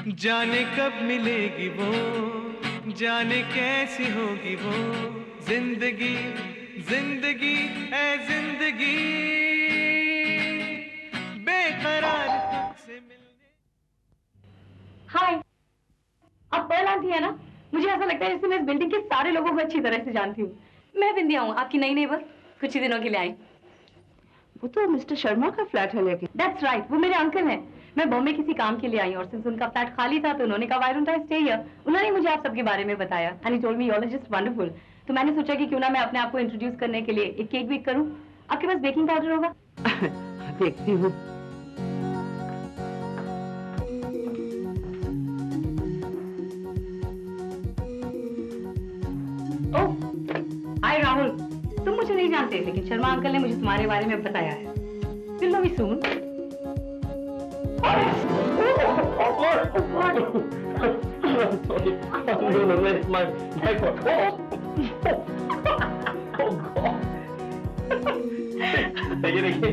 जाने कब मिलेगी वो, जाने कैसी होगी वो जिंदगी, जिंदगी है जिंदगी बेकरार से मिलने। हाय, आप पर्ल आंटी है ना? मुझे ऐसा लगता है जैसे मैं इस बिल्डिंग के सारे लोगों को अच्छी तरह से जानती हूँ। मैं बिंदिया हूँ, आपकी नई नेबर। कुछ ही दिनों के लिए आई। वो तो मिस्टर शर्मा का फ्लैट है लेकिन। That's right, वो मेरे अंकल हैं। मैं बॉम्बे किसी काम के लिए आई हूँ और सिंस उनका फ्लैट खाली था तो उन्होंने कहा why don't I stay here. उन्होंने मुझे आप सबके बारे में बताया and he told me you all are just wonderful. तो मैंने सोचा कि क्यों ना मैं अपने आप को इंट्रोड्यूस करने के लिए एक केक बेक करूँ। आपके पास बेकिंग पाउडर होगा? देखती हूँ। ओह, हाय राहुल। तुम मुझे नहीं जानते लेकिन शर्मा अंकल ने मुझे तुम्हारे बारे में बताया है। We'll know you soon. Sorry. No, it's my fault. Oh God. देखिए,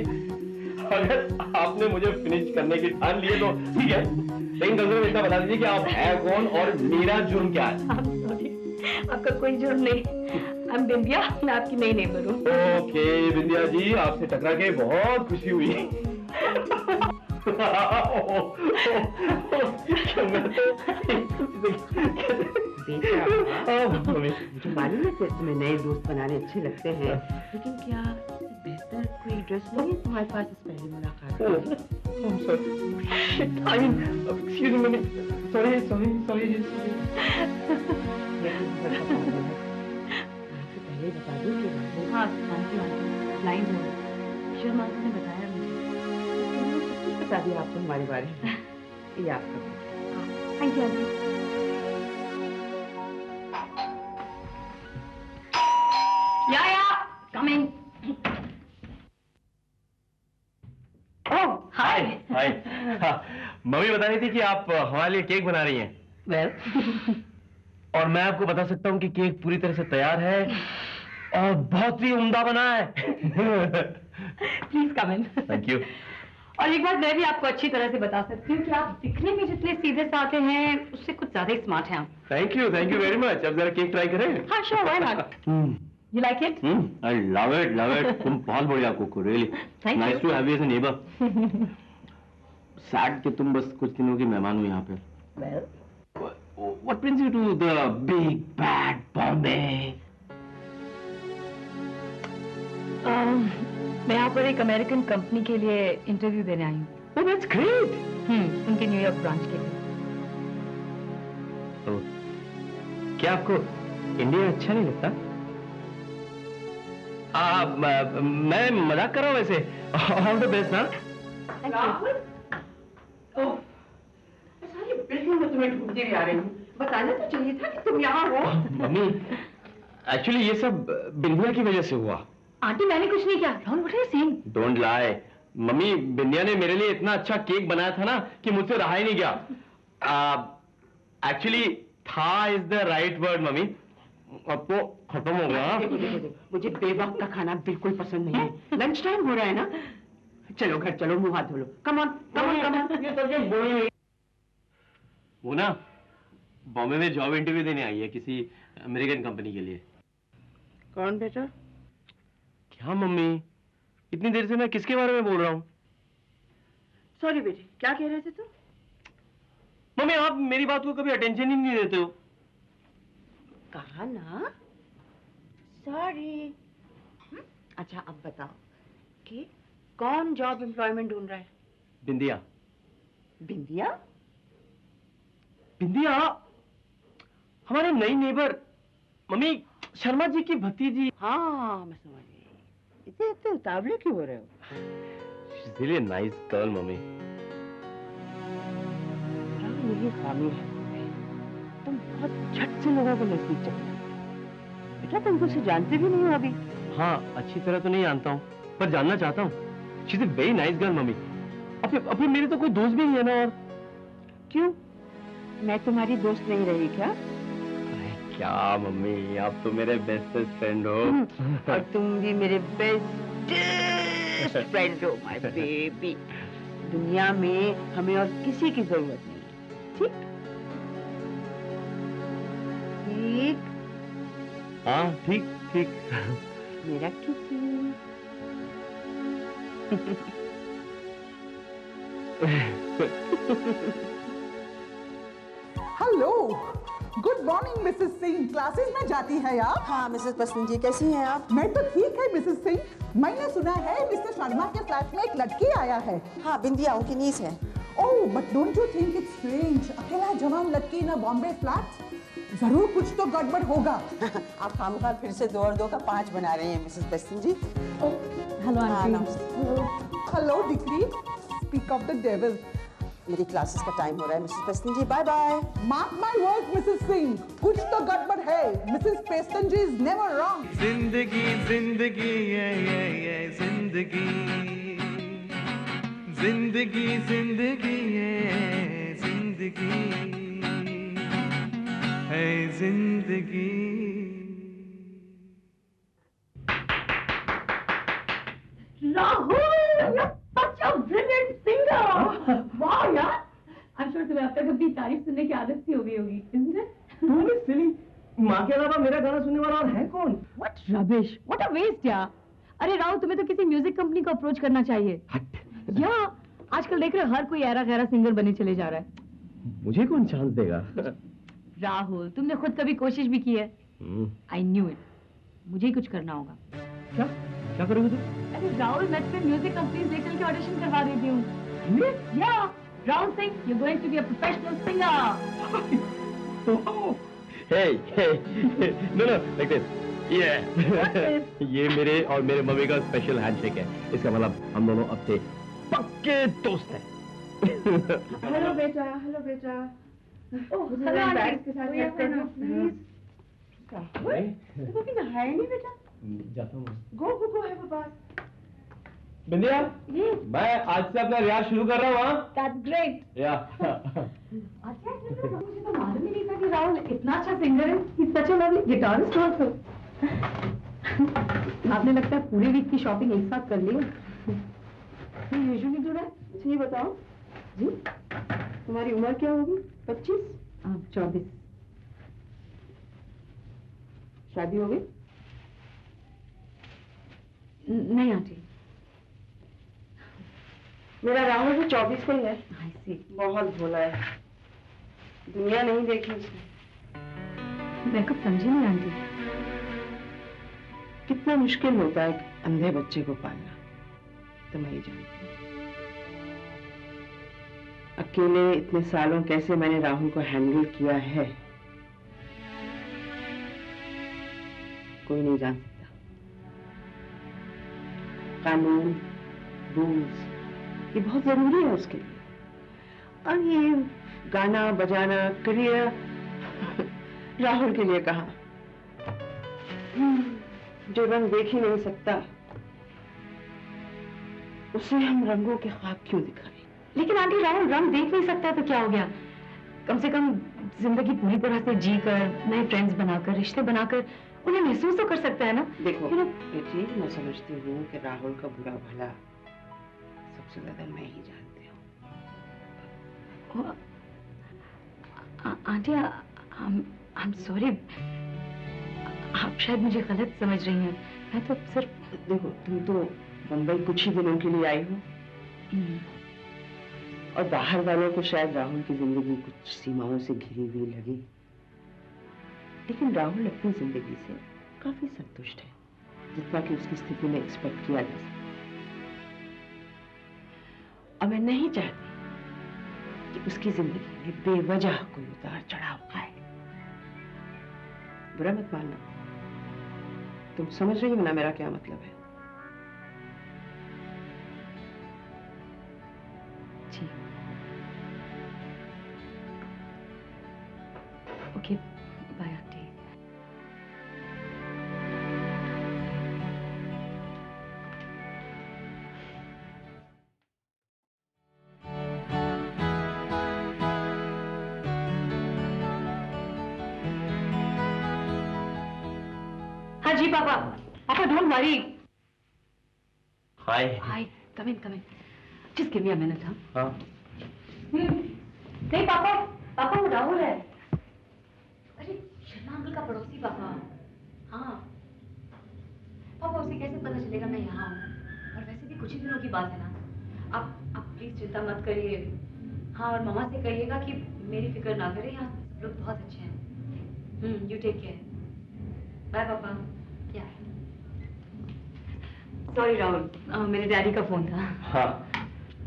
अगर आपने मुझे फिनिश करने की ठान ली है तो ठीक है, लेकिन कम से कम इतना बता दीजिए कि आप हैं कौन और मेरा जुर्म क्या है? आपका कोई जुर्म नहीं। I'm बिंदिया, मैं आपकी नई नेबर हूँ। ओके बिंदिया जी, आपसे टकरा के बहुत खुशी हुई। मुझे मालूम है कि तुम्हें नए दोस्त बनाने अच्छे लगते हैं, लेकिन क्या बेहतर कोई ड्रेस नहीं है तुम्हारे पास इस पहली मुलाकात पहले बता दूं कि हाँ, ब्लाइंड हूँ। शर्मा ने बताया मुझे। बता दिया आपको हमारे बारे में। ये आपका। Thank you. Come in. Oh, hi. Hi. Mummy बता रही थी कि आप हमारे लिए केक बना रही हैं। वेल और मैं आपको बता सकता हूँ कि केक पूरी तरह से तैयार है और बहुत ही उम्दा बना है। Please come in. Thank you. और एक बात मैं भी आपको अच्छी तरह से बता सकती हूँ कि आप दिखने में जितने सीधे साधे हैं उससे कुछ ज्यादा ही स्मार्ट हैं आप। Thank you very much. अब जरा केक ट्राई करें? हाँ sure, why not. You like it? I love it. तुम बहुत बढ़िया कुक हो, really. Thank nice you. to have you as a neighbor. Sad कि तुम बस कुछ दिनों की मेहमान हो यहाँ पे। Well What brings you to the big bad Bombay? मैं यहाँ पर एक अमेरिकन कंपनी के लिए इंटरव्यू देने आई हूँ। Oh, that's great. उनके न्यूयॉर्क ब्रांच के लिए। Oh. क्या आपको इंडिया अच्छा नहीं लगता? मैं मजाक कर रहा हूँ वैसे। All the best, ना? सारी बिल्डिंग में तुम्हें ढूंढती भी आ रही हूँ। बताना तो चाहिए था कि तुम यहाँ हो। मम्मी, एक्चुअली ये सब बिंदिया की वजह से हुआ। आंटी मैंने कुछ नहीं किया। Don't what are you saying? Don't lie. Mummy, Bindiya ने मेरे लिए इतना अच्छा केक बनाया था ना कि मुझसे रहा ही नहीं गया। एक्चुअली था is the right word mummy. अब तो खत्म हो गया। देखो, मुझे बेवक्त का खाना बिल्कुल पसंद नहीं है। लंच टाइम हो रहा है ना? चलो घर चलो, मुंह हाथ धो लो। Come on. ये तो क्या बोल रही है? वो ना बॉम्बे में जॉब इंटरव्यू देने आई है किसी अमेरिकन कंपनी के लिए। कौन बेटा? क्या मम्मी, इतनी देर से मैं किसके बारे में बोल रहा हूँ? सॉरी बेटे, क्या कह रहे थे तुम? मम्मी, आप मेरी बात को कभी अटेंशन ही नहीं देते हो। कहा ना सॉरी। अच्छा अब बताओ कि कौन जॉब एम्प्लॉयमेंट ढूंढ रहा है? बिंदिया। बिंदिया? बिंदिया हमारे नई नेबर मम्मी शर्मा जी की भतीजी। हाँ मैं समझ गई। इतने उतावले क्यों हो रहे हो? She's really a nice girl, mummy. यही खामी है, तुम बहुत झट से लोगों को नजदीक चले जाते हो। बेटा तुम तो उसे जानते भी नहीं हो अभी। हाँ, अच्छी तरह तो नहीं जानता हूँ, पर जानना चाहता हूँ। She's a very nice girl, mummy. अभी मेरे तो कोई दोस्त भी नहीं है ना। और क्यों, मैं तुम्हारी दोस्त नहीं रही क्या? अरे क्या मम्मी, आप तो मेरे बेस्टेस्ट फ्रेंड हो। और तुम भी मेरे बेस्ट फ्रेंड हो माय बेबी। दुनिया में हमें और किसी की जरूरत नहीं, ठीक? ठीक हाँ ठीक ठीक। मेरा किसी hello, good morning Mrs Singh. Classes में जाती है आप? हाँ मिसेस पसंद जी, कैसी हैं आप? मैं तो ठीक है मिसेस सिंह। मैंने सुना है मिस्टर शर्मा के फ्लैट में एक लड़की आया है। हाँ बिंदिया उनकी नीस है। Oh, but don't you think it's strange? अकेला जवान लड़की ना बॉम्बे फ्लैट, जरूर कुछ तो गड़बड़ होगा। आप खामखा फिर से 2 और 2 का 5 बना रही हैं मिसेस पसंद जी। हेलो हाँ आंटी। नमस्ते। हेलो डिक्री, स्पीक ऑफ द डेविल। मेरी क्लासेस का टाइम हो रहा है Mrs Pasand ji, bye bye. Mark my word Mrs Singh, कुछ तो गड़बड़ है। Mrs Peston ji is never wrong. जिंदगी जिंदगी ये जिंदगी, जिंदगी जिंदगी ये जिंदगी है जिंदगी। Rahul, you're such a brilliant singer. Wow यार, I'm sure तुम्हें अब तक अपनी तारीफ सुनने की आदत सी हो गई होगी, isn't it? तू भी सिली, माँ के अलावा मेरा गाना सुनने वाला और है कौन? What rubbish! What a waste यार. अरे राहुल, तुम्हें तो किसी म्यूजिक कंपनी को अप्रोच करना चाहिए। हट। या आजकल देख रहे हो, हर कोई ऐरा गैरा सिंगर बने चले जा रहा है। मुझे कौन चांस देगा? राहुल, तुमने खुद कभी कोशिश भी की है? I knew it. मुझे ही कुछ करना होगा। क्या? क्या करोगे तू? अरे राहुल, मैं तुम्हें म्यूजिक कंपनीज ले चल के ऑडिशन करवा देती हूँ। या Rahul Singh, you're going to be a professional singer. Hey, no, like this. Yeah. ये मेरे और मेरे मम्मी का स्पेशल हैंडशेक है। इसका मतलब हम दोनों अब से पक्के दोस्त हैं। हेलो बेटा, हेलो बेटा। ओह, मुझे हेलो आंटी। बैग के साथ हेल्प करना प्लीज। तो भी नहाया नहीं बेटा? जाता हूँ। Go have a bath. बिंदिया, मैं आज से अपना रियाज शुरू कर रहा हूँ। हाँ? That's great. या। अच्छा, मुझे तो मालूम ही नहीं था कि राहुल इतना अच्छा सिंगर है। He's such a lovely guitarist also. आपने लगता है पूरे वीक की शॉपिंग एक साथ कर ली है। You usually do that? अच्छा ये बताओ जी, तुम्हारी उम्र क्या होगी? 25? 24। शादी हो गई? नहीं आंटी। मेरा राहुल भी 24 का ही है। I see. बहुत भोला है, दुनिया नहीं देखी उसने। मैं कब समझी नहीं आंटी। कितना मुश्किल होता है एक अंधे बच्चे को पालना, तो मैं ही जानती हूँ। अकेले इतने सालों कैसे मैंने राहुल को हैंडल किया है, कोई नहीं जान सकता। कानून, रूल्स, ये बहुत जरूरी है उसके लिए। और ये गाना बजाना, करियर राहुल के लिए कहा, जो रंग देख ही नहीं सकता उसे हम रंगों के ख्वाब क्यों दिखाएं? लेकिन आंटी, राहुल रंग देख नहीं सकता तो क्या हो गया? कम से कम जिंदगी पूरी तरह से जी कर, नए फ्रेंड्स बनाकर, रिश्ते बनाकर उन्हें महसूस तो कर सकता है ना। देखो You know, बेटी, मैं समझती हूँ कि राहुल का बुरा भला सबसे ज्यादा मैं ही जानती हूँ। आंटी, I'm sorry, आप शायद मुझे गलत समझ रही हैं। मैं तो सिर्फ देखो, तुम तो मुंबई कुछ ही दिनों के लिए आई हो, और बाहर वालों को शायद राहुल की जिंदगी कुछ सीमाओं से घिरी हुई लगी, लेकिन राहुल अपनी जिंदगी से काफी संतुष्ट है, जितना कि उसकी स्थिति में एक्सपेक्ट किया जा सकता। और मैं नहीं चाहती कि उसकी जिंदगी में बेवजह कोई उतार चढ़ाव आए। बुरा मत मानना, तुम समझ रही हो ना मेरा क्या मतलब है? जी। Okay, bye aunty. हाँ जी पापा। पापा, don't worry. Hi. Hi, come in. Just give me a minute. हाँ। नहीं पापा, पापा वो राहुल है। अरे शर्मा अंकल का पड़ोसी पापा। हाँ पापा, उसे कैसे पता चलेगा मैं यहाँ हूँ? और वैसे भी कुछ ही दिनों की बात है ना। आप प्लीज चिंता मत करिए। हाँ, और मामा से कहिएगा कि मेरी फिक्र ना करे, यहाँ सब लोग बहुत अच्छे हैं। You take care. बाय पापा। क्या सॉरी राहुल, मेरे डैडी का फोन था। हाँ,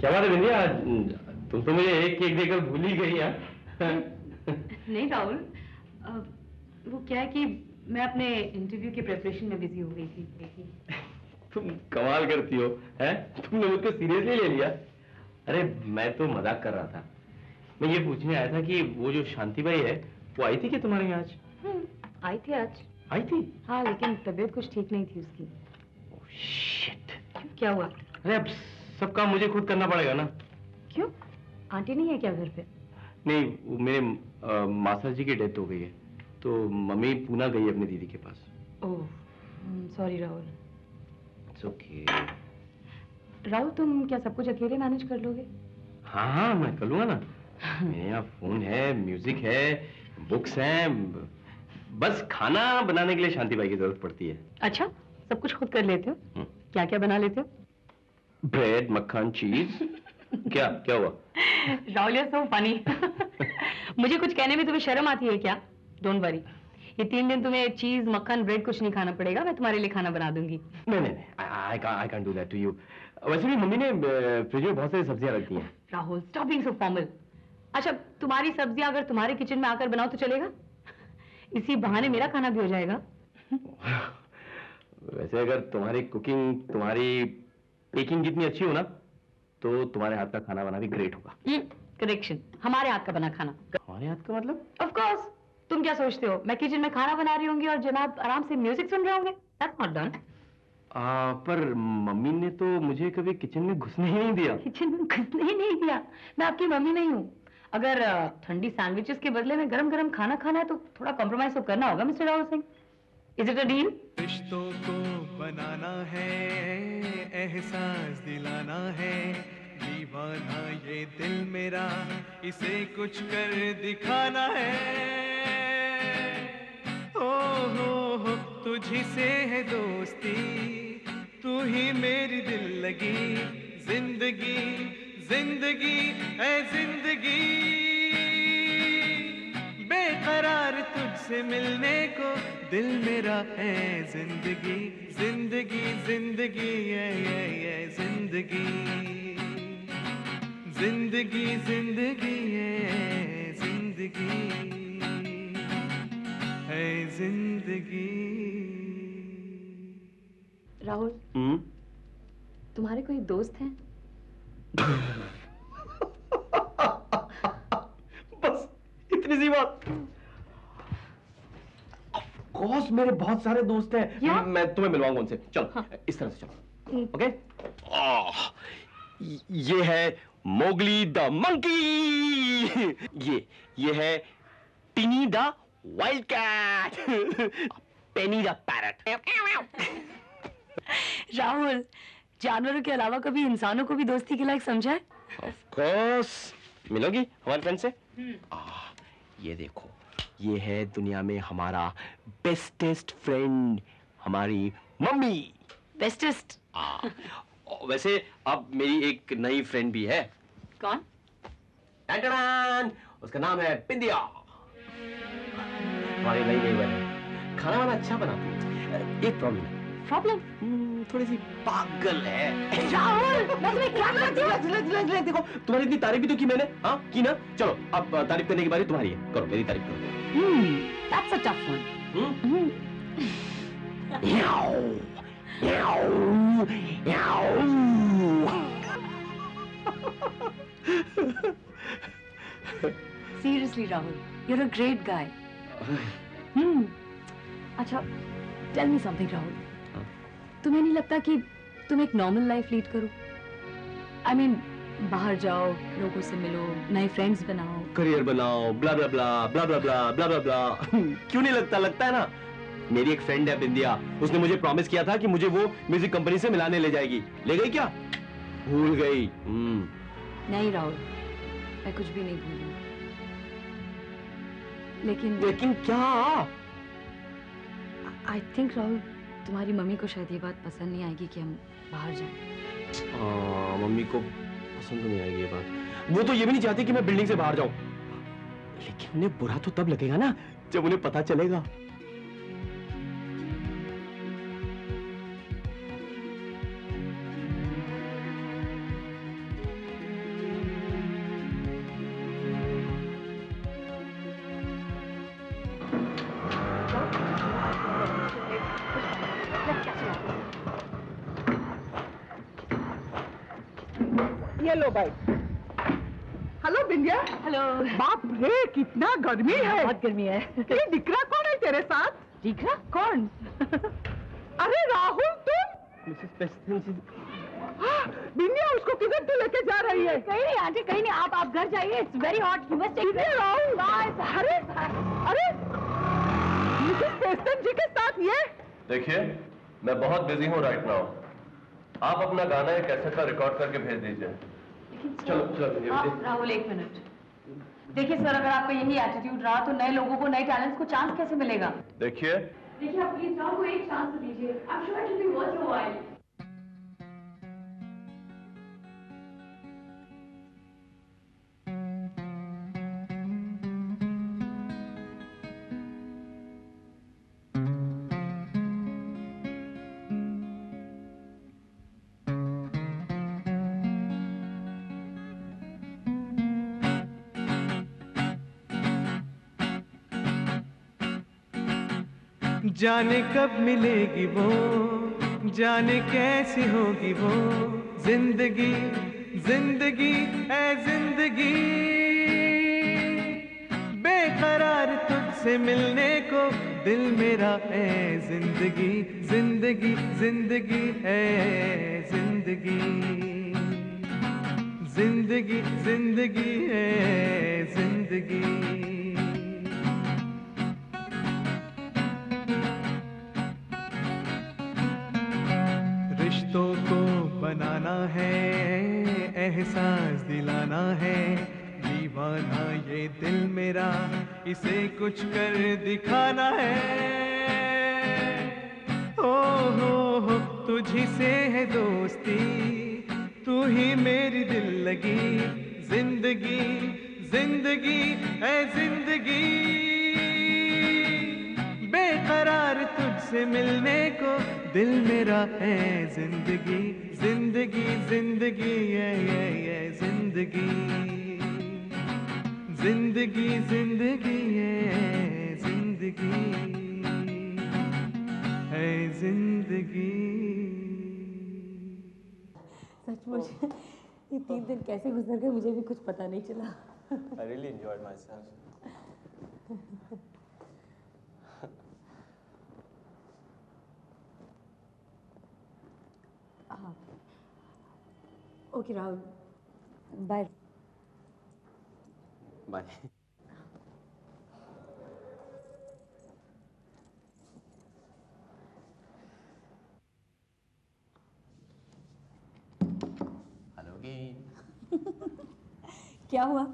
क्या बात है बिंदिया, तुम तो मुझे एक केक देकर भूल ही गई यार। नहीं राहुल, वो क्या है कि मैं अपने इंटरव्यू के प्रिपरेशन में बिजी हो गई थी। तुम कमाल करती हो, हैं? तुमने मुझको सीरियसली ले लिया। अरे मैं तो मजाक कर रहा था। मैं ये पूछने आया था कि वो जो शांति बाई है, वो आई थी क्या तुम्हारे यहाँ आज? आई थी आज। आई थी? हाँ, लेकिन तबीयत कुछ ठीक नहीं थी उसकी। शिट। क्या हुआ? अरे अब सब काम मुझे खुद करना पड़ेगा ना। क्यों? आंटी नहीं है क्या घर पे? नहीं, वो मेरे मासा जी की डेथ हो गई है, तो मम्मी पूना गई है अपनी दीदी के पास। Oh, sorry Rahul. It's okay. Rahul, तुम क्या सब कुछ अकेले मैनेज कर लोगे? हाँ हाँ, मैं कर लूंगा ना। मेरे यहाँ फोन है, म्यूजिक है, बुक्स हैं, बस खाना बनाने के लिए शांति बाई की जरूरत पड़ती है। अच्छा, सब कुछ खुद कर लेते हो? क्या क्या बना लेते हो? ब्रेड, मक्खन, चीज। क्या क्या हुआ? Rahul, you so funny. मुझे कुछ कहने में तुम्हें शर्म आती है क्या? डोंट वरी, ये 3 दिन तुम्हें चीज, मक्खन, ब्रेड कुछ नहीं खाना पड़ेगा। मैं तुम्हारे लिए खाना बना दूंगी। नहीं नहीं, I can't do that to you. वैसे भी मम्मी ने फ्रिज में बहुत सारी सब्जियां रखी हैं। Rahul, stop being so formal. अच्छा, तुम्हारी सब्जियां अगर तुम्हारे किचन में आकर बनाओ तो चलेगा? इसी बहाने मेरा खाना भी हो जाएगा। वैसे अगर तुम्हारी कुकिंग, तुम्हारी बेकिंग जितनी अच्छी हो ना, तो तुम्हारे हाथ का खाना बना भी ग्रेट होगा। करेक्शन, हमारे हाथ का बना खाना। हमारे हाथ का मतलब? Of course. तुम क्या सोचते हो मैं किचन में खाना बना रही होंगी और जनाब आराम से म्यूजिक सुन रहे होंगे? That's not done. पर मम्मी ने तो मुझे कभी किचन में घुसने ही नहीं दिया। किचन में घुसने ही नहीं दिया? मैं आपकी मम्मी नहीं हूँ। अगर ठंडी सैंडविचेस के बदले में गरम गरम खाना खाना है तो थोड़ा कॉम्प्रोमाइज तो करना होगा mister Rahul Singh. Is it a deal? रिश्तों को बनाना है, एहसास दिलाना है, दीवाना ये दिल मेरा, इसे कुछ कर दिखाना है। हो तुझी से है दोस्ती, तू ही मेरी दिल लगी, जिंदगी जिंदगी है जिंदगी, बेकरार तुझसे मिलने को दिल मेरा है, जिंदगी जिंदगी जिंदगी ये जिंदगी जिंदगी जिंदगी ये जिंदगी है जिंदगी। राहुल, तुम्हारे कोई दोस्त हैं? बस इतनी सी बात। ऑफकोर्स मेरे बहुत सारे दोस्त हैं। मैं तुम्हें मिलवाऊंगा उनसे। चलो हाँ। इस तरह से चलो। ओके? ये है मोगली द मंकी। ये है Tiny the wild cat. Penny the parrot. Rahul, जानवरों के अलावा कभी इंसानों को भी दोस्ती के लायक समझा है? Of course. मिलोगी हमारे फ्रेंड से? ये देखो, ये है दुनिया में हमारा बेस्टेस्ट फ्रेंड, हमारी मम्मी। बेस्टेस्ट? वैसे अब मेरी एक नई फ्रेंड भी है। कौन? टन-टन-टन! उसका नाम है बिंदिया। हमारी नई नेबर है, खाना वाना अच्छा बनाती है। एक प्रॉब्लम है। प्रॉब्लम? थोड़ी सी पागल है। राहुल, मैं तुम्हें क्या करती हूँ? देखो, तुम्हारी इतनी तारीफ भी तो की मैंने, हाँ की ना? चलो अब तारीफ करने की बारी तुम्हारी है, करो मेरी तारीफ करो। That's a tough one. Seriously, Rahul, you're a great guy. अच्छा, tell me something, Rahul. तुम्हें नहीं लगता कि तुम एक नॉर्मल लाइफ लीड करो? I mean, बाहर जाओ, लोगों से मिलो, नए फ्रेंड्स बनाओ, करियर बनाओ, ब्ला ब्ला ब्ला ब्ला ब्ला ब्ला ब्ला ब्ला ब्ला। क्यों नहीं लगता? लगता है ना। मेरी एक फ्रेंड है बिंदिया, उसने मुझे प्रॉमिस किया था कि मुझे वो म्यूजिक कंपनी से मिलाने ले जाएगी। ले गई क्या? भूल गई। नहीं राहुल, मैं कुछ भी नहीं भूली। लेकिन क्या? आई थिंक राहुल तुम्हारी मम्मी को शायद ये बात पसंद नहीं आएगी कि हम बाहर जाएं। मम्मी को पसंद तो नहीं आएगी ये बात। वो तो ये भी नहीं चाहती कि मैं बिल्डिंग से बाहर जाऊं, लेकिन उन्हें बुरा तो तब लगेगा ना जब उन्हें पता चलेगा। ये लो भाई। हेलो बिंदिया। हेलो। बाप रे कितना गर्मी है। बहुत गर्मी है। ये दिखरा कौन है तेरे साथ? दिखरा कौन? अरे राहुल तुम। मिसेस प्रेस्टन जी। बिंदिया उसको किधर तू लेके जा रही है? कहीं नहीं आंटी, कहीं नहीं। आप घर जाइए। It's very hot, you must take किधर राहुल? अरे अरे मिसेस प्रेस्टन जी के साथ ये। देखिए, मैं बहुत बिजी हूँ राइट नाउ। आप अपना गाना एक कैसेट का रिकॉर्ड करके भेज दीजिए। चलो चलो। राहुल एक मिनट। देखिए सर, अगर आपका यही एटीट्यूड रहा तो नए लोगों को, नए टैलेंट्स को चांस कैसे मिलेगा? देखिए आप प्लीज राहुल को एक चांस तो दीजिए। I am sure it will be worth your while. जाने कब मिलेगी वो, जाने कैसी होगी वो जिंदगी, जिंदगी ऐ जिंदगी। बेकरार तुझसे मिलने को दिल मेरा है जिंदगी, जिंदगी जिंदगी है जिंदगी, जिंदगी जिंदगी है जिंदगी। रिश्तों को बनाना है, एहसास दिलाना है, दीवाना ये दिल मेरा, इसे कुछ कर दिखाना है। हो तुझी से है दोस्ती, तू ही मेरी दिल लगी, जिंदगी जिंदगी है जिंदगी। बेकरार तुझसे मिलने को दिल मेरा है जिंदगी, जिंदगी जिंदगी ये जिंदगी, जिंदगी जिंदगी ये जिंदगी है जिंदगी। सचमुच ये 3 दिन कैसे गुजर गए मुझे भी कुछ पता नहीं चला। I really enjoyed myself. Okay Rahul, bye. Bye. क्या हुआ?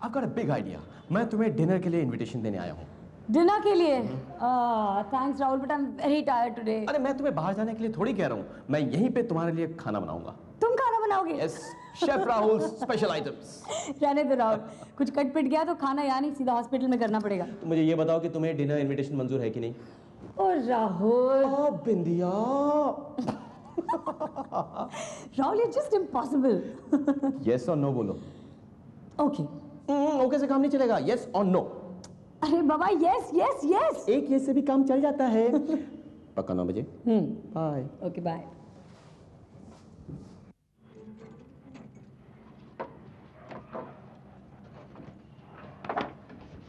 I've got a big idea. मैं तुम्हें डिनर के लिए इनविटेशन देने आया हूँ। डिनर के लिए? Thanks Rahul, but I am very tired today. अरे मैं तुम्हें बाहर जाने के लिए थोड़ी कह रहा हूँ, मैं यहीं पे तुम्हारे लिए खाना बनाऊंगा। तुम खाना बनाओगे? Yes, chef Rahul special items. रहने दो राहुल, कुछ कट पिट गया तो खाना यहाँ नहीं सीधा हॉस्पिटल में करना पड़ेगा। तो मुझे ये बताओ कि तुम्हें डिनर इनविटेशन मंजूर है कि नहीं? Oh Rahul. Bindiya. Rahul, it's just impossible. Yes और नो बोलो। ओके। ओके से काम नहीं चलेगा, यस और नो। अरे बाबा, यस यस यस। एक यस से भी काम चल जाता है। पक्का 9 बजे। Bye. Okay bye.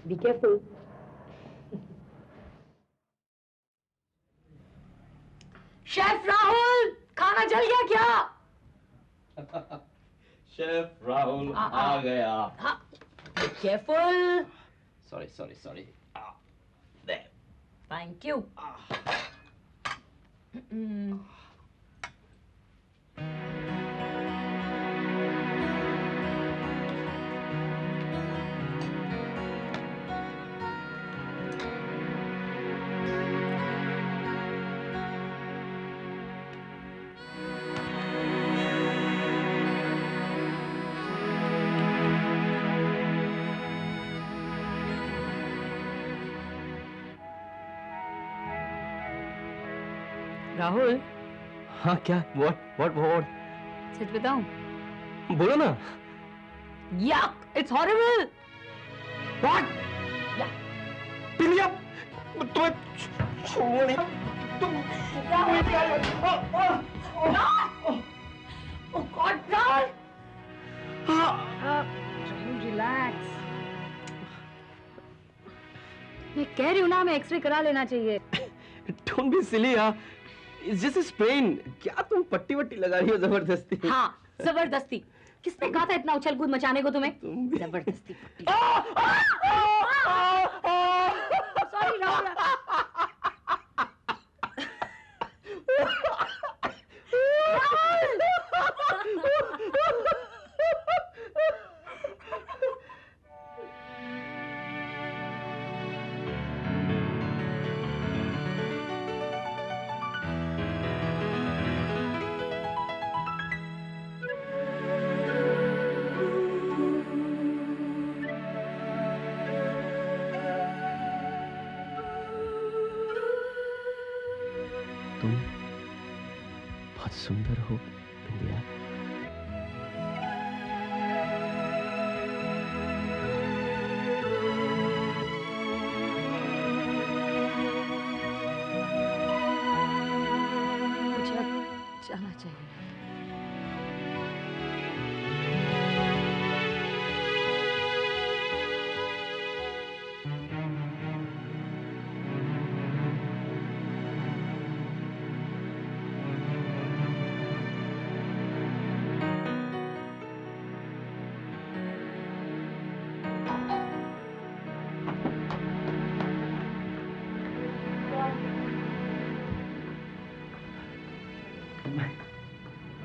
Be careful. Chef Rahul, खाना जल गया क्या? शेफ राहुल आ गया। Be careful. Sorry. Thank you. Rahul, हाँ क्या? What? सच बताऊं? बोलो ना। Yuck! It's horrible! What? Yeah. बिंदिया, तुम्हें छोड़ो नहीं। तुम Oh God, Rahul! Rahul, relax. मैं कह रही हूँ ना, हमें एक्सरे करा लेना चाहिए। Don't be silly यार। It's just a sprain। क्या तुम पट्टी वट्टी लगा रही हो जबरदस्ती? हाँ, जबरदस्ती। किसने कहा था इतना उछल कूद मचाने को तुम्हें? जबरदस्ती पट्टी। Sorry, राहुल। तुम बहुत सुंदर हो बिंदिया। मुझे अब जाना चाहिए।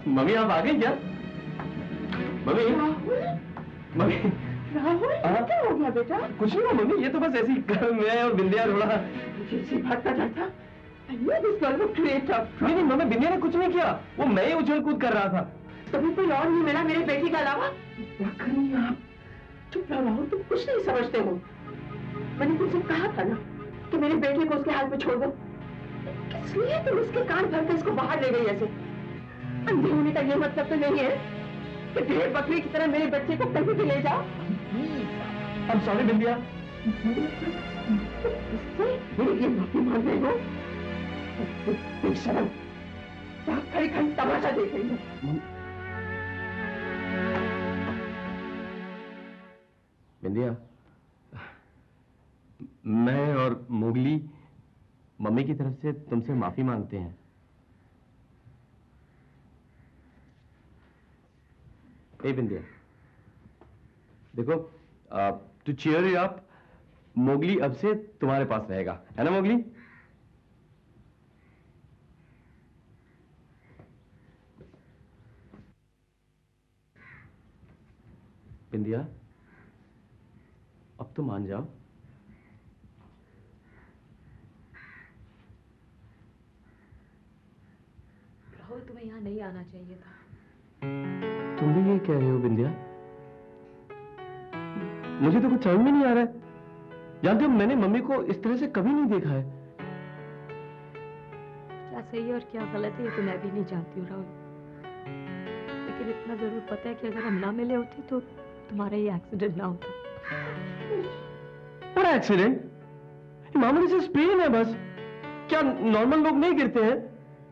मम्मी आप आ गई क्या? मम्मी मम्मी राहुल, क्या हो गया बेटा? कुछ नहीं हुआ मम्मी, ये तो बस ऐसी मैं और बिंदिया थोड़ा। मुझे इसी बात का डर था। I knew this girl would create a नहीं नहीं मम्मी, बिंदिया ने कुछ नहीं किया, वो मैं ही उछल कूद कर रहा था। कभी कोई और नहीं मिला मेरे बेटे के अलावा? क्या कर रही हैं आप? चुप रहो राहुल, तुम कुछ नहीं समझते हो। मैंने तुमसे कहा था ना कि मेरे बेटे को उसके हाथ में छोड़ दो। किस लिए तुम उसके कान भर के इसको बाहर ले गई ऐसे? अंधे होने का ये मतलब तो नहीं है कि भेड़ बकरी की तरह मेरे बच्चे को कहीं भी ले जाओ। I'm sorry बिंदिया। इससे ये माफी मांग रहे हो? बेशरम, खड़ी खड़ी तमाशा देख रही हो। बिंदिया, मैं और मोगली मम्मी की तरफ से तुमसे माफी मांगते हैं। ए बिंदिया, देखो to cheer you up, Mowgli अब से तुम्हारे पास रहेगा, है ना मोगली? बिंदिया, अब तो मान जाओ। राहुल, तुम्हें यहाँ नहीं आना चाहिए था। तुम भी ये कह रहे हो बिंदिया? मुझे तो कुछ समझ में नहीं आ रहा है। जानते हो, मैंने मम्मी को इस तरह से कभी नहीं देखा है। क्या सही है और क्या गलत है ये तो मैं भी नहीं जानती हूँ राहुल, लेकिन इतना जरूर पता है कि अगर हम ना मिले होते तो तुम्हारा ये एक्सीडेंट ना होता। और एक्सीडेंट? मामूली से स्पेन है बस। क्या नॉर्मल लोग नहीं गिरते हैं?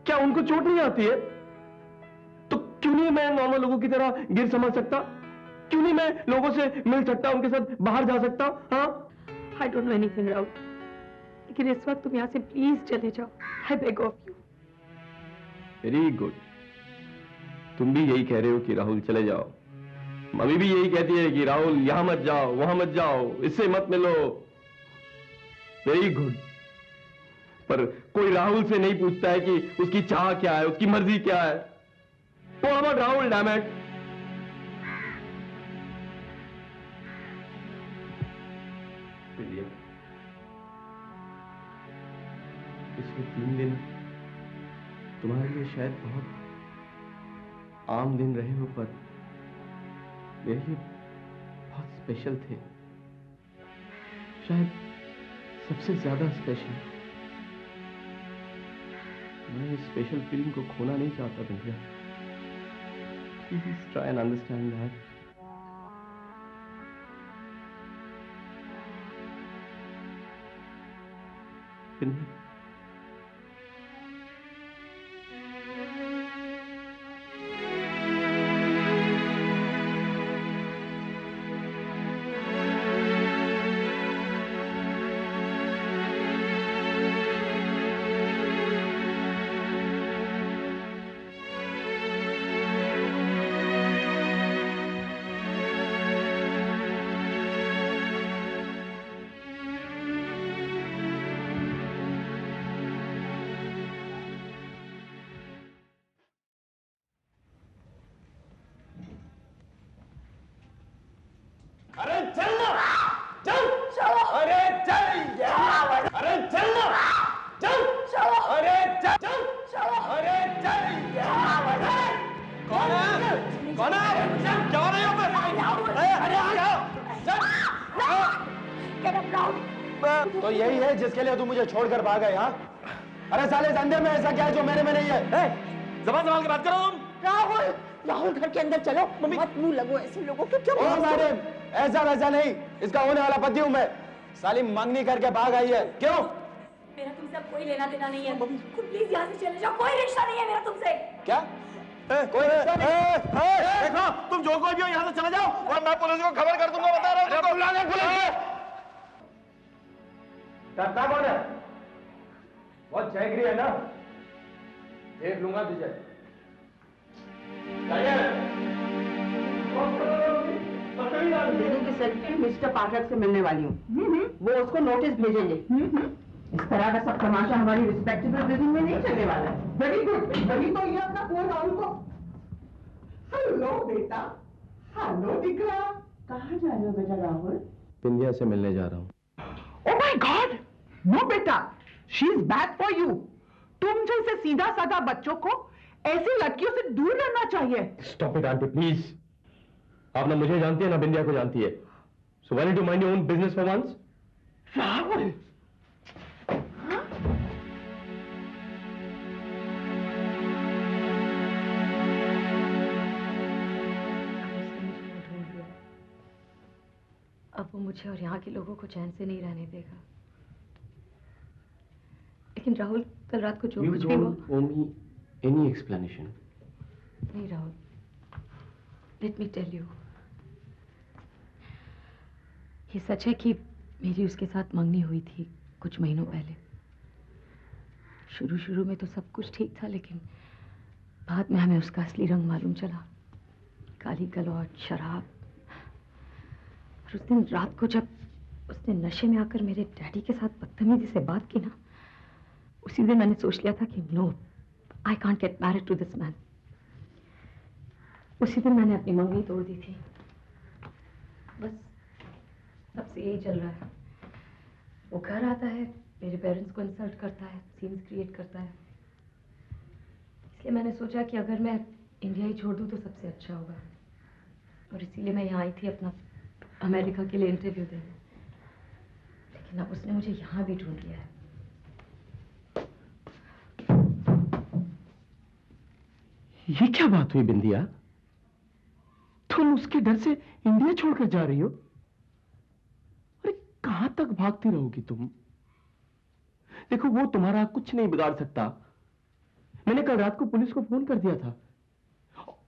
क्या उनको चोट नहीं आती है? तो क्यों नहीं मैं नॉर्मल लोगों की तरह गिर समझ सकता? क्यों नहीं मैं लोगों से मिल सकता, उनके साथ बाहर जा सकता? हाँ, I don't know anything Rahul, लेकिन इस वक्त तुम यहाँ से प्लीज चले जाओ। I beg of you. Very good. तुम भी यही कह रहे हो कि राहुल चले जाओ। मम्मी भी यही कहती है कि राहुल यहां मत जाओ, वहां मत जाओ, इससे मत मिलो। Very good. पर कोई राहुल से नहीं पूछता है कि उसकी चाह क्या है, उसकी मर्जी क्या है। वो अबाउट राहुल, डैम इट। पिछले 3 दिन तुम्हारे लिए शायद बहुत आम दिन रहे हो, पर मेरे लिए बहुत स्पेशल थे। शायद सबसे ज्यादा स्पेशल। मैं इस स्पेशल फीलिंग को खोना नहीं चाहता Bindiya. Please try and understand that. Bindiya, अरे चल ना, चल, चलो, अरे चल, अरे चल ना, चल, चलो, अरे चल, चल, चलो, अरे चल, कौन है? कौन है? क्या हो रहा है यहाँ पे? अरे आ जाओ, चल, तो यही है जिसके लिए तू मुझे छोड़कर भाग गया, हाँ? अरे साले इस अंधे में ऐसा क्या है जो मेरे में नहीं है? ज़बान संभाल के बात करो तुम। राहुल, राहुल घर के अंदर चलो। मम्मी मत मुंह लगो ऐसे लोगों के। क्यों? ओ मैडम, ऐसा वैसा नहीं, इसका होने वाला पति हूँ मैं। साली मंगनी करके भाग आई है, क्यों? मेरा तुमसे अब कोई लेना देना नहीं है। प्लीज यहाँ से चले जाओ, कोई रिश्ता नहीं है मेरा तुमसे। क्या? कोई रिश्ता नहीं? देखो, तुम जो कोई भी हो यहाँ से चले जाओ और मैं पुलिस को खबर कर दूंगा, बता रहा हूँ तुमको। बुला दे पुलिस। डरता कौन है? बहुत चहकरी है ना? देख लूंगा तुझे। दीदी की सेक्रेटरी मिस्टर पाठक से मिलने वाली हूँ। वो उसको नोटिस भेजेंगे। इस तरह का सब तमाशा हमारी रिस्पेक्टेबल बिल्डिंग में नहीं चलने वाला है। वेरी गुड, वही तो ये अपना फोन राहुल को। हेलो बेटा, हेलो दिकरा। कहाँ जा रहे हो बेटा राहुल? बिंदिया से मिलने जा रहा हूँ। Oh my God! No बेटा, she is bad for you. तुम जैसे सीधा साधा बच्चों को ऐसी लड़कियों से दूर रहना चाहिए। Stop it aunty please. आप ना मुझे जानती है ना बिंदिया को जानती है। So why don't you mind your own business for once? Rahul, अब वो मुझे और यहाँ के लोगों को चैन से नहीं रहने देगा। लेकिन राहुल, कल रात को जो कुछ भी हुआ। Any explanation? नहीं Rahul, let me tell you, ये सच है कि मेरी उसके साथ मंगनी हुई थी कुछ महीनों पहले। शुरू शुरू में तो सब कुछ ठीक था, लेकिन बाद में हमें उसका असली रंग मालूम चला। काली गलौट, शराब। और उस दिन रात को जब उसने नशे में आकर मेरे डैडी के साथ बदतमीजी से बात की ना, उसी दिन मैंने सोच लिया था कि no, I can't get married to this man. उसी दिन मैंने अपनी मंगनी तोड़ दी थी। बस तब से यही चल रहा है। वो घर आता है, मेरे पेरेंट्स को इंसल्ट करता है, सीन्स क्रिएट करता है। इसलिए मैंने सोचा कि अगर मैं इंडिया ही छोड़ दूँ तो सबसे अच्छा होगा। और इसीलिए मैं यहाँ आई थी अपना अमेरिका के लिए इंटरव्यू देने। लेकिन अब उसने मुझे यहाँ भी ढूंढ लिया है। ये क्या बात हुई बिंदिया? तुम उसके डर से इंडिया छोड़कर जा रही हो? अरे कहां तक भागती रहोगी तुम? देखो, वो तुम्हारा कुछ नहीं बिगाड़ सकता। मैंने कल रात को पुलिस को फोन कर दिया था।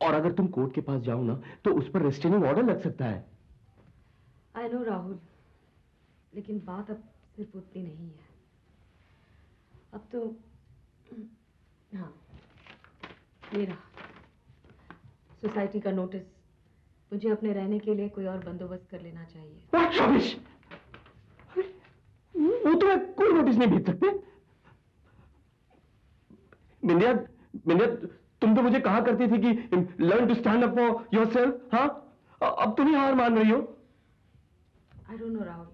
और अगर तुम कोर्ट के पास जाओ ना, तो उस पर रेस्ट्रेनिंग ऑर्डर लग सकता है। आई नो राहुल, लेकिन बात अब सिर्फ उतनी नहीं है। अब तो हाँ, ये रहा सोसाइटी का नोटिस। मुझे अपने रहने के लिए कोई और बंदोबस्त कर लेना चाहिए। What rubbish! वो तुम्हें कोई नोटिस नहीं भेज सकते। बिंदिया, बिंदिया, तुम तो मुझे कहा करती थी कि learn to stand up for yourself. हाँ, अब तुम ही हार मान रही हो। आई डोंट नो राहुल,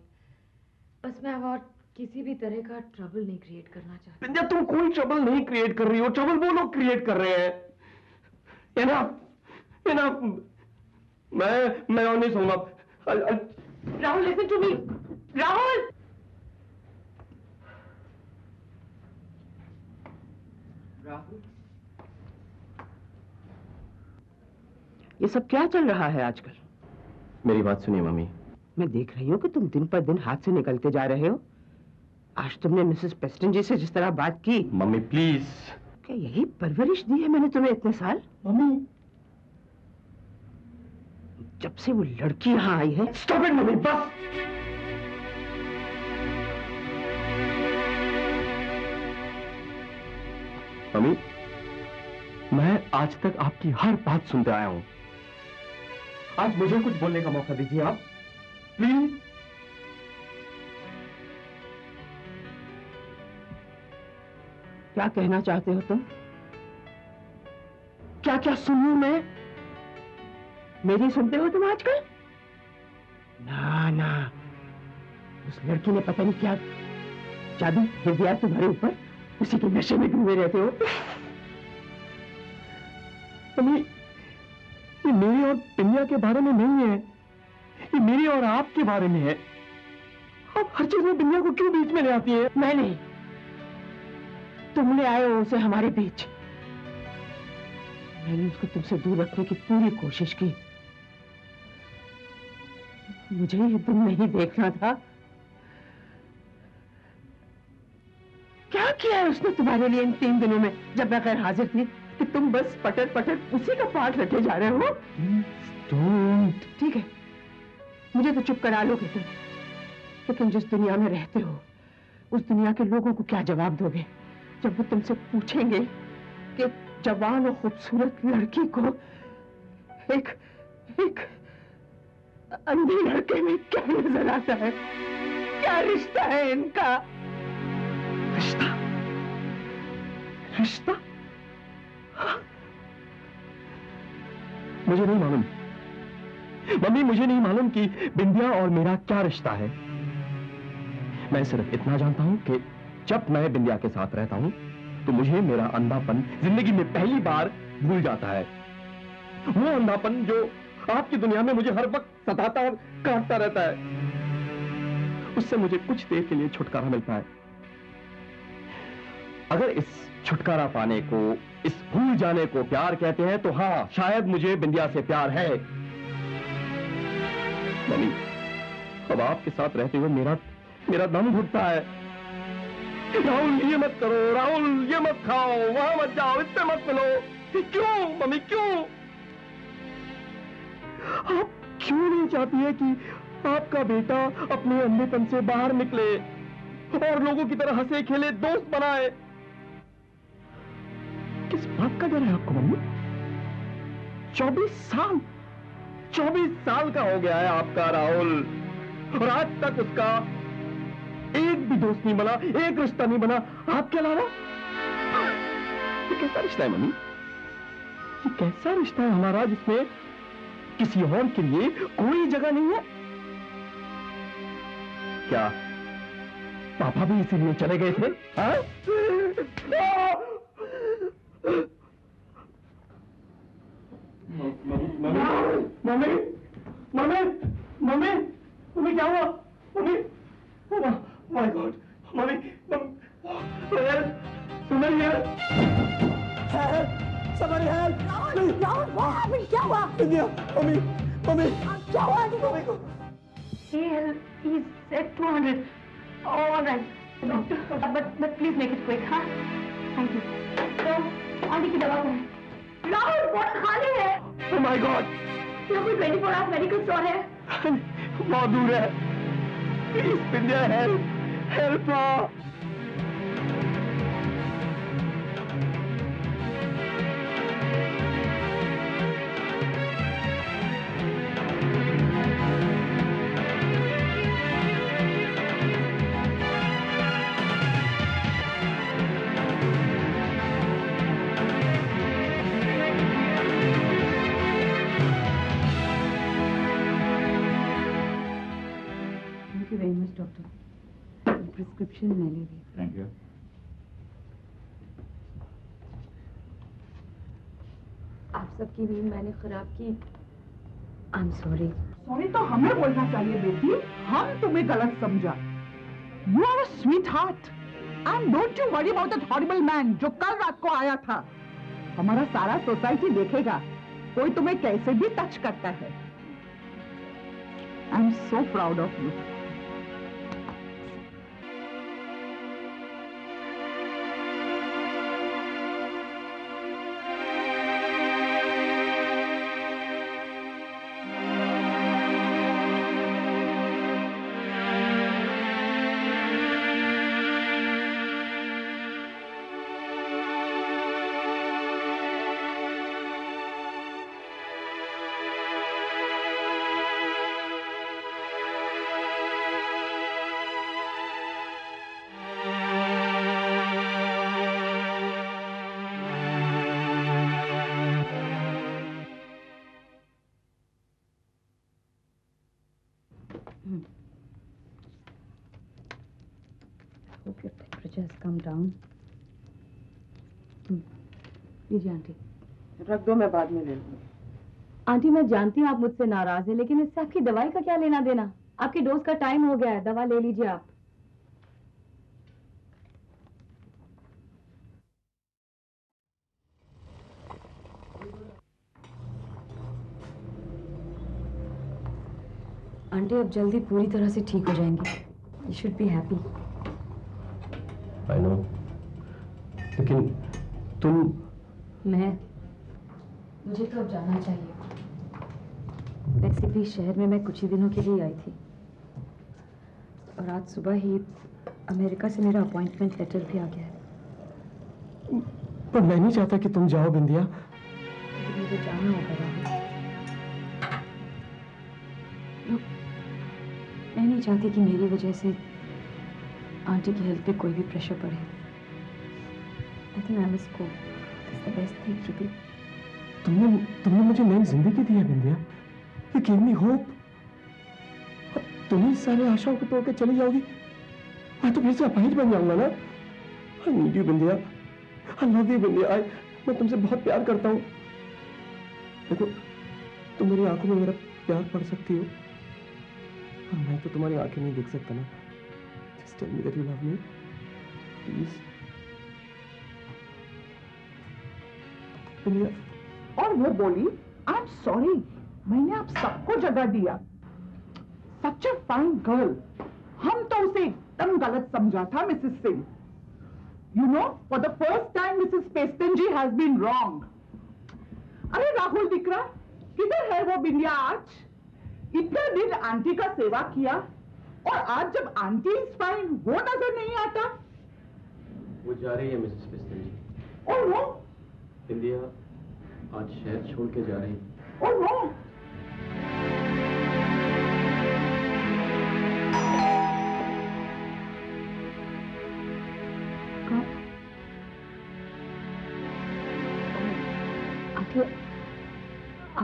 बस मैं अब और किसी भी तरह का ट्रबल नहीं क्रिएट करना चाहती। बिंदिया, तुम कोई ट्रबल नहीं क्रिएट कर रही हो। ट्रबल वो लोग क्रिएट कर रहे हैं। Enough, enough. मैं और नहीं सोऊंगा। Rahul, listen to me. Rahul, Rahul, ये सब क्या चल रहा है आजकल? मेरी बात सुनिए मम्मी। मैं देख रही हूँ कि तुम दिन पर दिन हाथ से निकलते जा रहे हो। आज तुमने मिसेस पेस्टन जी से जिस तरह बात की। Mummy please. क्या यही परवरिश दी है मैंने तुम्हें इतने साल? मम्मी, जब से वो लड़की यहाँ आई है। स्टॉप इट मम्मी, बस। मम्मी, मैं आज तक आपकी हर बात सुनते आया हूं। आज मुझे कुछ बोलने का मौका दीजिए आप, प्लीज। क्या कहना चाहते हो तुम? क्या क्या सुनूं मैं? मेरी सुनते हो तुम आजकल? ना ना, उस लड़की ने पता नहीं क्या जादू फेर दिया तुम्हारे ऊपर, उसी के नशे में डूबे रहते हो। मम्मी, ये मेरी और पिन्या के बारे में नहीं है, ये मेरी और आपके बारे में है। आप हर चीज में पिन्या को क्यों बीच में ले आती है? मैं नहीं, तुम ले आए हो उसे हमारे बीच। मैंने उसको तुमसे दूर रखने की पूरी कोशिश की। मुझे ये दिन नहीं देखना था। क्या किया है उसने तुम्हारे लिए इन 3 दिनों में, जब मैं गैर हाजिर थी, कि तुम बस पटर पटर उसी का पाठ रखे जा रहे हो? ठीक है, मुझे तो चुप करा लोगे तुम, लेकिन जिस दुनिया में रहते हो, उस दुनिया के लोगों को क्या जवाब दोगे जब वो तुमसे पूछेंगे कि जवान और खूबसूरत लड़की को एक अंधे लड़के में क्या नजर आता है? क्या रिश्ता है इनका? रिश्ता? रिश्ता? मुझे नहीं मालूम मम्मी, मुझे नहीं मालूम कि बिंदिया और मेरा क्या रिश्ता है। मैं सिर्फ इतना जानता हूं कि जब मैं बिंदिया के साथ रहता हूं तो मुझे मेरा अंधापन जिंदगी में पहली बार भूल जाता है। वो अंधापन जो आपकी दुनिया में मुझे हर वक्त सताता और काटता रहता है, उससे मुझे कुछ देर के लिए छुटकारा मिलता है। अगर इस छुटकारा पाने को, इस भूल जाने को प्यार कहते हैं, तो हाँ, शायद मुझे बिंदिया से प्यार है। मम्मी, अब आपके साथ रहते हुए मेरा दम घुटता है। राहुल, ये मत करो, राहुल, ये मत खाओ, वहां मत जाओ, इससे मत मिलो। क्यों मम्मी, क्यों? आप क्यों नहीं चाहती है कि आपका बेटा अपने अंधेपन से बाहर निकले और लोगों की तरह हंसे खेले, दोस्त बनाए? किस बात का डर है आपको मम्मी? 24 साल का हो गया है आपका राहुल, और आज तक उसका एक भी दोस्त नहीं बना, एक रिश्ता नहीं बना आपके अलावा। ये कैसा रिश्ता है मम्मी? ये कैसा रिश्ता है हमारा जिसमें किसी और के लिए कोई जगह नहीं है? क्या पापा भी इसीलिए चले गए थे? मम्मी क्या हुआ? मम्मी, माय गॉड, मम्मी, समझिए, क्या हुआ? मम्मी, क्या हुआ? He's at 200. All right, doctor. But please make it quick, huh? Thank you. तो आंटी की दवा है। राहुल, बहुत खाली है। Oh my God! यहाँ कोई 24 आवर्स मेडिकल स्टोर है? बहुत दूर है। Please, Bindiya, help her! Doctor, prescription ले लीजिए। Thank you. आप सबकी नींद मैंने खराब की। I am sorry. सॉरी तो हमें बोलना चाहिए बेटी, हम तुम्हें गलत समझा। You are a sweetheart. And don't you worry about that horrible man जो कल रात को आया था. हमारा सारा सोसाइटी देखेगा कोई तुम्हें कैसे भी टच करता है. I'm so proud of you. Hope your temperature has come down. लीजिए आंटी. रख दो, मैं बाद में ले लूंगी. आंटी मैं जानती हूँ आप मुझसे नाराज हैं, लेकिन इससे आपकी दवाई का क्या लेना देना? आपकी डोज का टाइम हो गया है, दवा ले लीजिए आप. आंटी अब जल्दी पूरी तरह से ठीक हो जाएंगी. You should be happy. I know. लेकिन तुम मुझे तो अब जाना चाहिए. वैसे भी शहर में मैं कुछ ही दिनों के लिए आई थी और आज सुबह ही अमेरिका से मेरा अपॉइंटमेंट लेटर भी आ गया है. पर मैं नहीं चाहता कि तुम जाओ बिंदिया. लेकिन मुझे जाना होगा राहुल. मैं नहीं चाहती कि मेरी वजह से आंटी की हेल्थ पे कोई भी प्रेशर पड़े. I think I must go. It's the best thing to do. तुमने मुझे नई जिंदगी दी है बिंदिया. You gave me hope. तुम ही सारे आशाओं को तोड़ के चली जाओगी. मैं तो फिर से अपाहिज बन जाऊंगा ना. I need you Bindiya. I love you बिंदिया. मैं तुमसे बहुत प्यार करता हूँ. देखो तुम मेरी आंखों में मेरा प्यार पढ़ सकती हो और मैं तो तुम्हारी आंखें नहीं देख सकता ना. Just tell me that you love me. Please. बिंदिया. और वो बोली, I'm sorry, मैंने आप सबको जगह दिया. Such a fine girl. हम तो उसे एकदम गलत समझा था, Mrs Singh. You know, for the first time, Mrs. Pestenji has been wrong. अरे राहुल दिकरा, किधर है वो बिंदिया आज? इतने दिन आंटी का सेवा किया और आज जब आंटी इज फाइन वो नजर नहीं आता. वो जा रही है मिसेस पेस्टन जी. और वो बिंदिया आज शहर छोड़ के जा रही है. और वो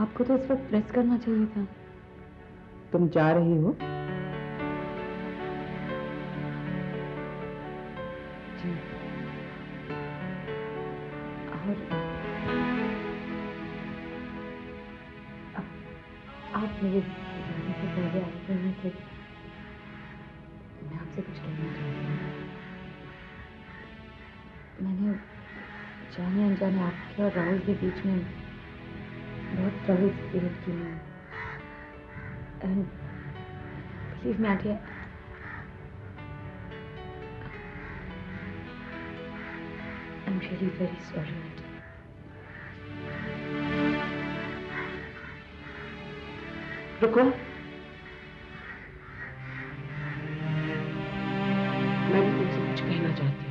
आपको तो इस वक्त प्रेस करना चाहिए था. तुम जा रही हो? जी. और आप मेरे जाने से पहले आते हैं कि मैं आपसे कुछ कहना चाहती हूँ. मैंने जाने अनजाने आपके और राहुल के बीच में बहुत ट्रबल क्रिएट की है. And believe me aunty, I am really very sorry aunty. रुको, मैं भी तुमसे कुछ कहना चाहती हूँ.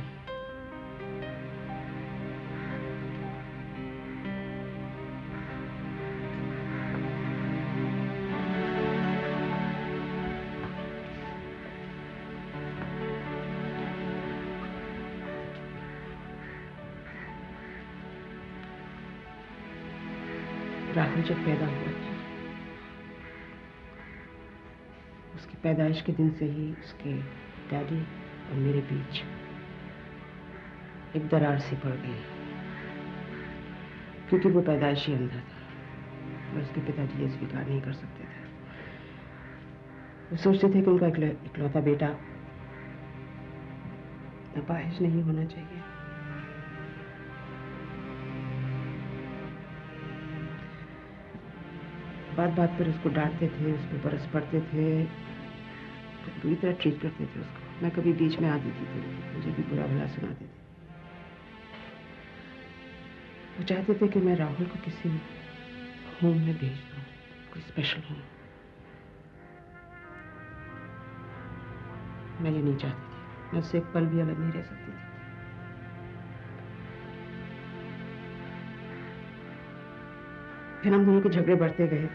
राहुल जब पैदा हुआ था, उसकी पैदाइश के दिन से ही उसके डैडी और मेरे बीच एक दरार सी पड़ गई, क्योंकि वो पैदाइशी अंधा था और उसके पिताजी ये स्वीकार नहीं कर सकते थे. वो सोचते थे कि उनका इकलौता बेटा अपाहिज नहीं होना चाहिए। बात बात पर उसको डांटते थे, उस पर बरस पड़ते थे, पूरी तरह ट्रीट करते थे उसको। मैं कभी बीच में आती थी तो मुझे भी बुरा भला सुनाते थे। वो चाहते थे कि मैं राहुल को किसी होम में भेज दूं, कोई स्पेशल होम। मैं ये नहीं चाहती थी, मैं उससे एक पल भी अलग नहीं रह सकती थी। फिर हम दोनों के झगड़े बढ़ते गए।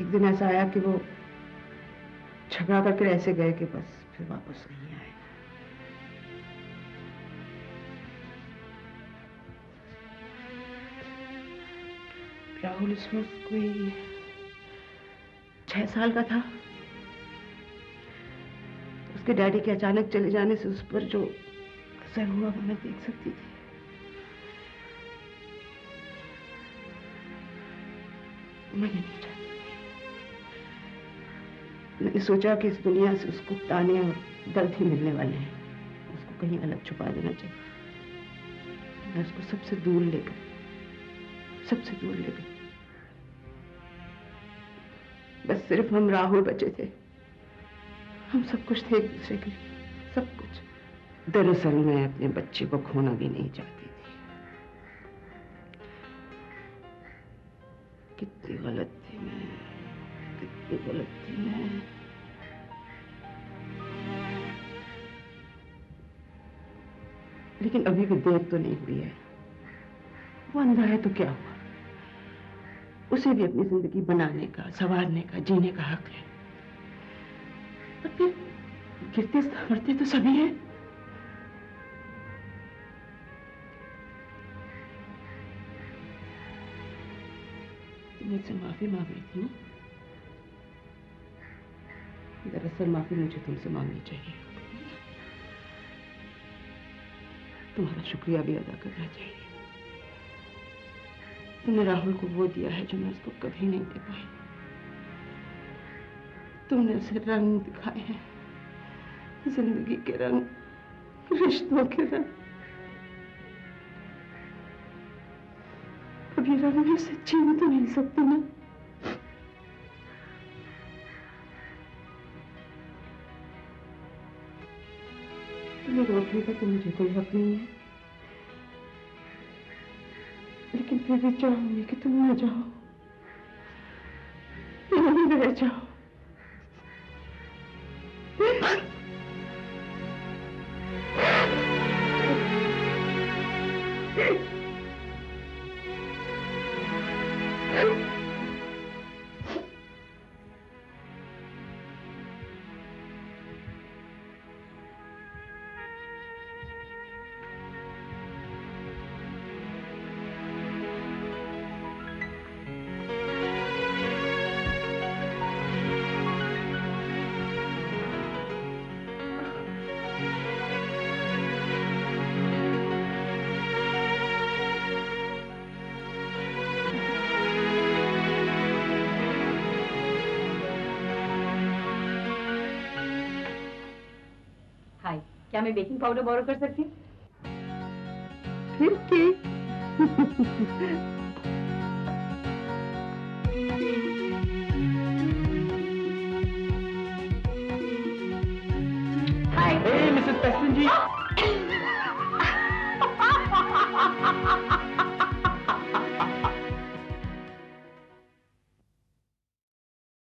एक दिन ऐसा आया कि वो झगड़ा करके ऐसे गए कि बस फिर वापस नहीं आए। राहुल इस वक्त कोई 6 साल का था। उसके डैडी के अचानक चले जाने से उस पर जो असर हुआ वो मैं देख सकती थी। मैंने नहीं चाहती। मैंने सोचा कि इस दुनिया से उसको ताने और दर्द ही मिलने वाले हैं, उसको कहीं अलग छुपा देना चाहिए। मैं उसको सबसे दूर ले गई। बस सिर्फ हम राहुल बचे थे। हम सब कुछ थे एक दूसरे के लिए, सब कुछ। दरअसल मैं अपने बच्चे को खोना भी नहीं चाहती थी। कितनी गलत थी मैं। लेकिन अभी भी देर तो नहीं हुई है। वो अंधा है तो क्या हुआ, उसे भी अपनी जिंदगी बनाने का, संवारने का, जीने का हक है। और फिर गिरते संवरते तो सभी हैं। तुम मुझसे माफी मांग रही थी ना? दरअसल माफी मुझे तुमसे मांगनी चाहिए। तुम्हारा शुक्रिया भी अदा करना चाहिए। तुमने राहुल को वो दिया है जो मैं उसको कभी नहीं दे पाई। तुमने उसे रंग दिखाए हैं, जिंदगी के रंग, रिश्तों के रंग। अब ये रंग में से छीन तो नहीं सकती ना। तुम्हें रोकने का तो मुझे कोई हक नहीं है, लेकिन फिर भी चाहूंगी कि तुम न जाओ, यहीं रह जाओ। हाय, क्या मैं बेकिंग पाउडर बोरो कर सकती हूँ? फिर केक।